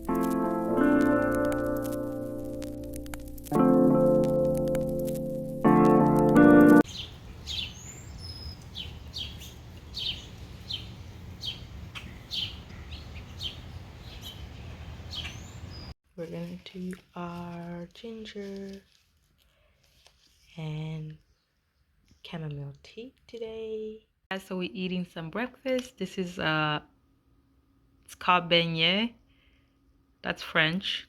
We're going to do our ginger and chamomile tea today. So we're eating some breakfast. This is it's called beignet. That's French.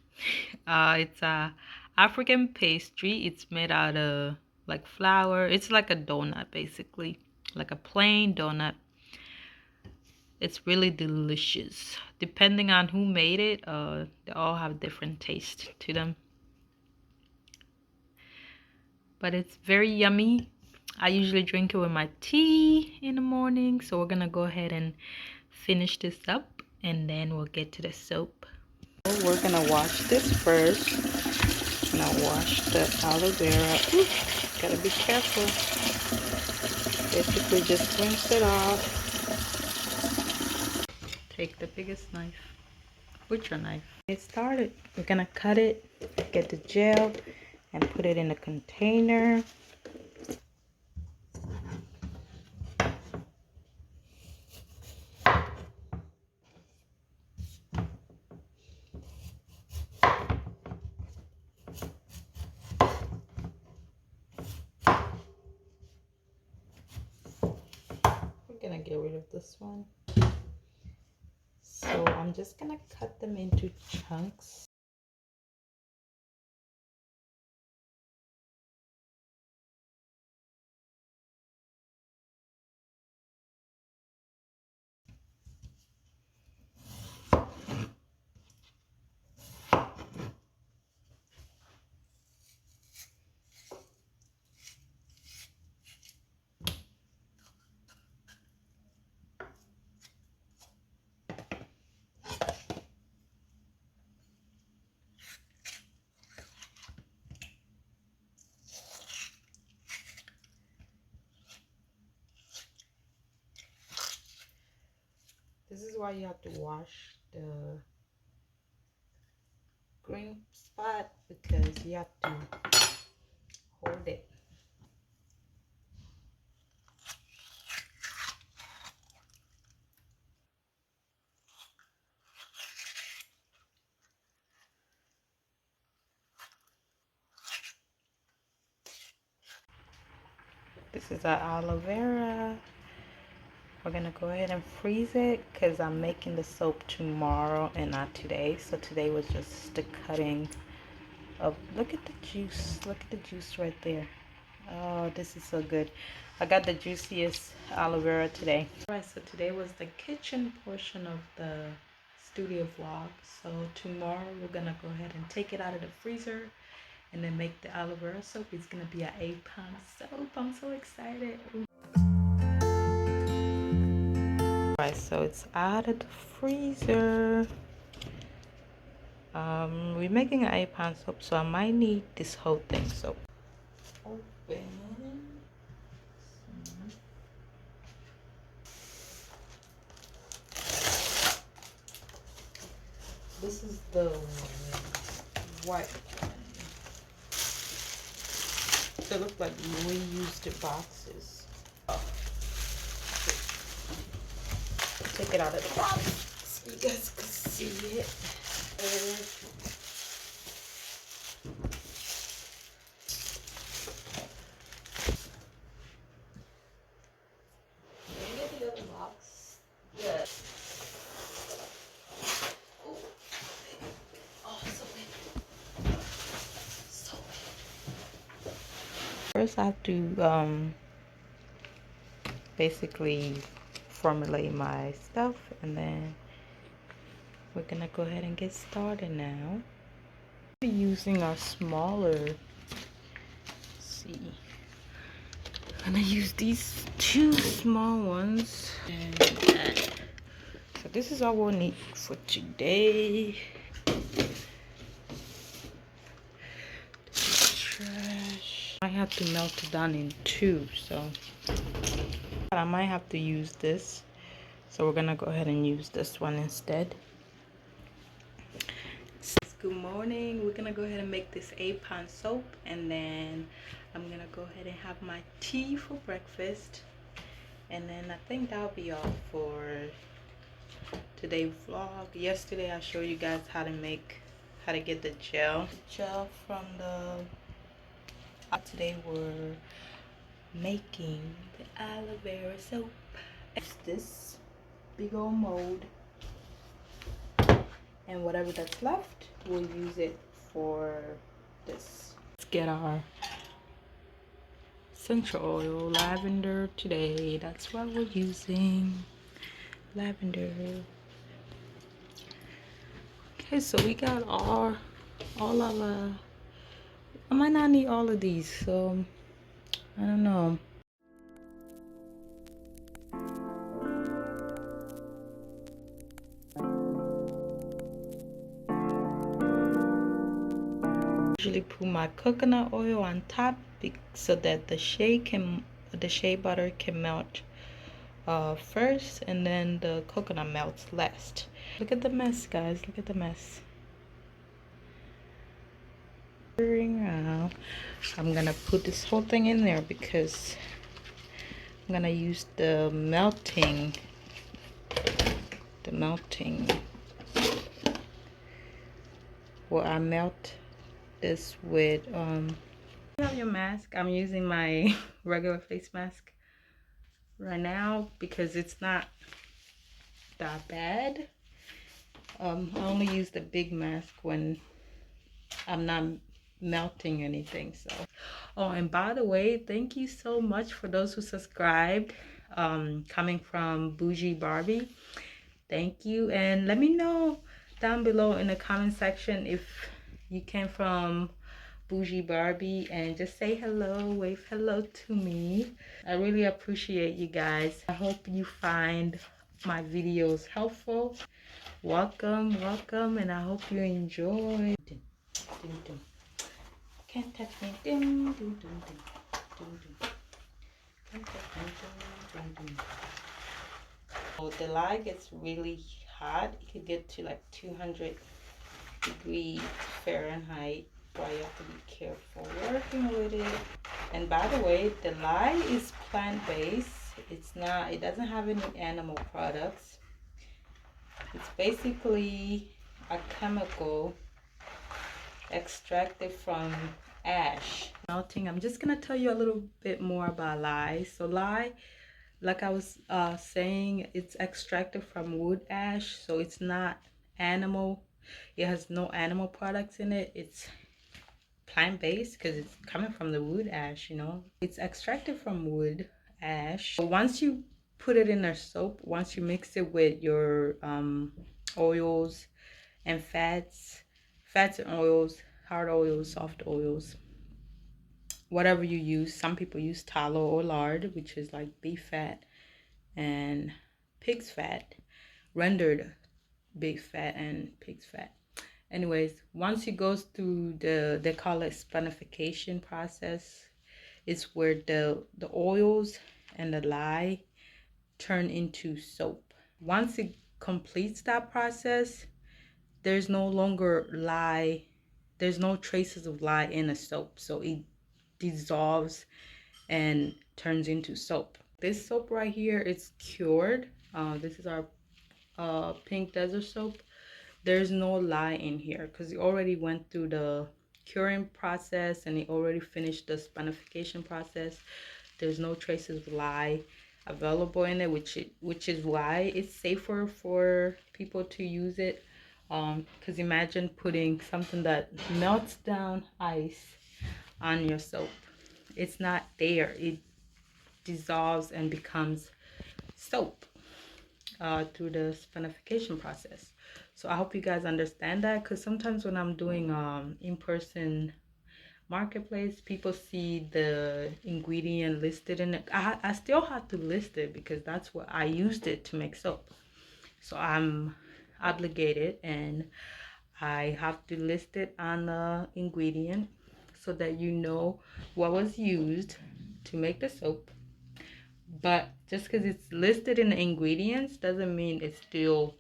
It's a African pastry. It's made out of like flour. It's like a donut basically, like a plain donut. It's really delicious. Depending on who made it, they all have different taste to them. But it's very yummy. I usually drink it with my tea in the morning. So we're gonna go ahead and finish this up and then we'll get to the soap. We're gonna wash this first. Gonna wash the aloe vera. Ooh, gotta be careful. Basically just rinse it off. Take the biggest knife. Butcher knife. Get started. We're gonna cut it, get the gel, and put it in a container. We're gonna get rid of this one. So I'm just gonna cut them into chunks. This is why you have to wash the green spot, because you have to hold it. This is our aloe vera. We're gonna go ahead and freeze it because I'm making the soap tomorrow and not today. So today was just the cutting of, look at the juice. Look at the juice right there. Oh, this is so good. I got the juiciest aloe vera today. Alright, so today was the kitchen portion of the studio vlog. So tomorrow we're gonna go ahead and take it out of the freezer and then make the aloe vera soap. It's gonna be an 8-pound soap. I'm so excited. Alright, so it's out of the freezer. We're making an 8-pound soap, so I might need this whole thing. So open. This is the white one. They look like reused boxes. Take it out of the box so you guys can see it. Get the other box. Yeah. Oh, so big. So big. First, I have to basically formulate my stuff, and then we're gonna go ahead and get started now. We're using our smaller, let's see, I'm gonna use these 2 small ones, and so this is all we'll need for today. This is trash. I have to melt it down in 2, so I might have to use this. So we're gonna go ahead and use this one instead. good morning. We're gonna go ahead and make this 8-pound soap, and then I'm gonna go ahead and have my tea for breakfast, and then I think that'll be all for today's vlog. Yesterday I showed you guys how to get the gel from the today we're making the aloe vera soap. It's this big old mold, and whatever that's left we'll use it for this. Let's get our essential oil, lavender today. That's what we're using, lavender. Okay, so we got all of I might not need all of these, so I don't know. Usually put my coconut oil on top so that the shea butter can melt first, and then the coconut melts last. Look at the mess, guys. Look at the mess. I'm gonna put this whole thing in there because I'm gonna use the melting where I melt this with you have your mask. I'm using my regular face mask right now because it's not that bad. I only use the big mask when I'm not melting anything. So oh, and by the way, thank you so much for those who subscribed, coming from Bougie Barbie. Thank you, and let me know down below in the comment section if you came from Bougie Barbie, and just say hello, wave hello to me. I really appreciate you guys. I hope you find my videos helpful. Welcome, and I hope you enjoy. Can't touch me. Can't touch me. Oh, the lye gets really hot. It could get to like 200 degrees Fahrenheit. Why you have to be careful working with it. And by the way, the lye is plant-based. It doesn't have any animal products. It's basically a chemical extracted from ash. Melting. I'm just gonna tell you a little bit more about lye. So lye, like I was saying, it's extracted from wood ash, so it's not animal. It has no animal products in it. It's plant-based because it's coming from the wood ash, you know. It's extracted from wood ash. Once you put it in a soap, once you mix it with your oils and fats and oils, hard oils, soft oils, whatever you use. Some people use tallow or lard, which is like beef fat and pig's fat, rendered beef fat and pig's fat. Anyways, once it goes through they call it spanification process. It's where the oils and the lye turn into soap. Once it completes that process, there's no longer lye, there's no traces of lye in a soap, so it dissolves and turns into soap. This soap right here is cured. This is our pink desert soap. There's no lye in here because it already went through the curing process and it already finished the spanification process. There's no traces of lye available in it, which is why it's safer for people to use it. Because imagine putting something that melts down ice on your soap. It's not there. It dissolves and becomes soap through the spanification process. So I hope you guys understand that, because sometimes when I'm doing in-person marketplace, people see the ingredient listed in it. I still have to list it because that's what I used it to make soap. So I'm obligated and I have to list it on the ingredient so that you know what was used to make the soap. But just because it's listed in the ingredients doesn't mean there's still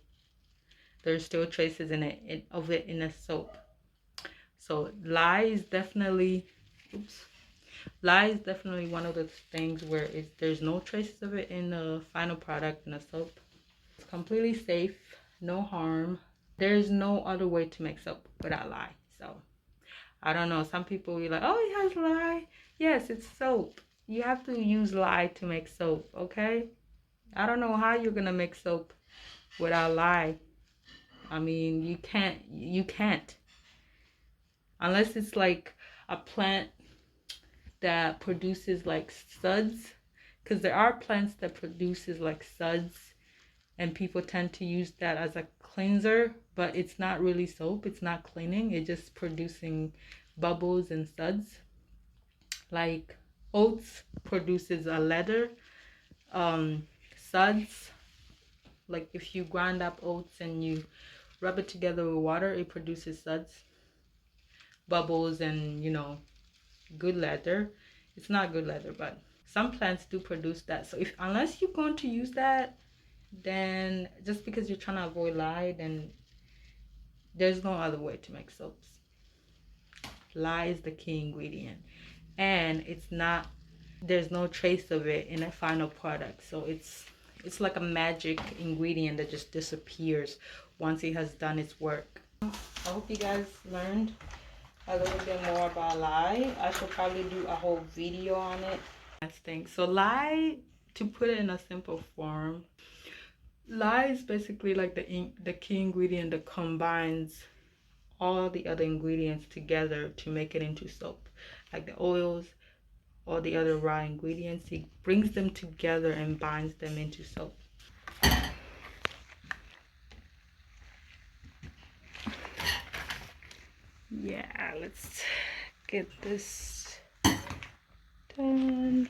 traces of it in a soap. So lye is definitely, lye is definitely one of the things where there's no traces of it in the final product in the soap. It's completely safe, no harm. There's no other way to make soap without lye. So I don't know, some people will be like, oh, it has lye. Yes, it's soap. You have to use lye to make soap, okay? I don't know how you're gonna make soap without lye. I mean, you can't. Unless it's like a plant that produces like suds. Because there are plants that produces like suds, and people tend to use that as a cleanser, but it's not really soap. It's not cleaning. It's just producing bubbles and suds. Like oats produces a leather. Suds, like if you grind up oats and you rub it together with water, it produces suds, bubbles, and good leather. It's not good leather, but some plants do produce that. So if unless you're going to use that, then just because you're trying to avoid lye, then there's no other way to make soaps. Lye is the key ingredient, and there's no trace of it in a final product. So it's like a magic ingredient that just disappears once it has done its work. I hope you guys learned a little bit more about lye. I should probably do a whole video on it. Last thing, so lye, to put it in a simple form, lye is basically like the key ingredient that combines all the other ingredients together to make it into soap, like the oils, all the other raw ingredients. It brings them together and binds them into soap. Yeah, let's get this done.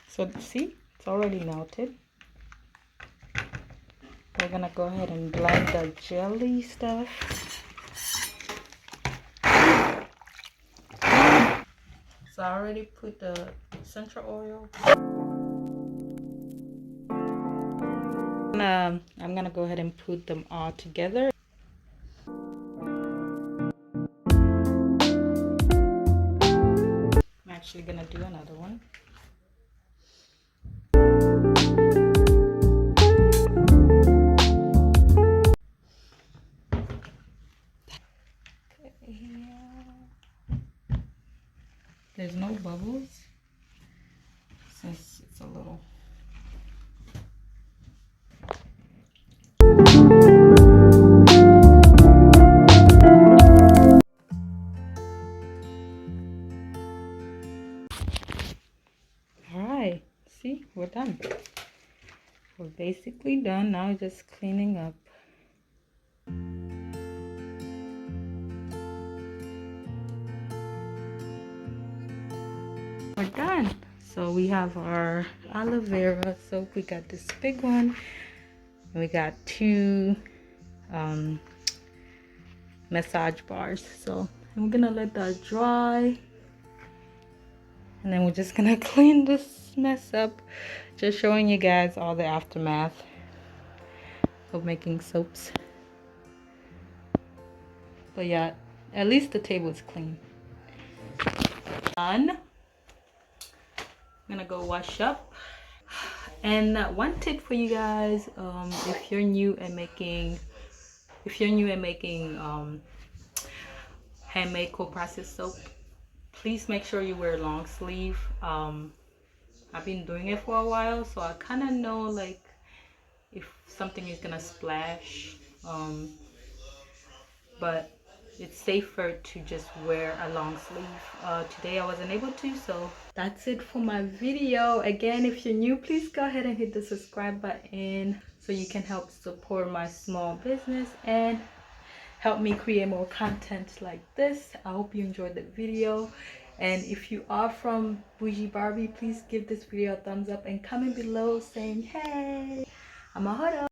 So see, it's already melted. We're gonna go ahead and blend the jelly stuff. So I already put the essential oil. I'm gonna go ahead and put them all together. I'm actually gonna do another one. There's no bubbles since it's a little. All right, see, we're done. We're basically done. Now just cleaning up. We're done. So we have our aloe vera soap. We got this big one, and we got two massage bars. So I'm gonna let that dry, and then we're just gonna clean this mess up. Just showing you guys all the aftermath of making soaps. But yeah, at least the table is clean. Done. I'm gonna go wash up. And one tip for you guys, if you're new at making handmade cold process soap, please make sure you wear long sleeve. I've been doing it for a while, so I kind of know like if something is gonna splash, but it's safer to just wear a long sleeve. Today I wasn't able to, so that's it for my video. Again, if you're new, please go ahead and hit the subscribe button so you can help support my small business and help me create more content like this. I hope you enjoyed the video, and if you are from Bougie Barbie, please give this video a thumbs up and comment below saying hey. Amahoro.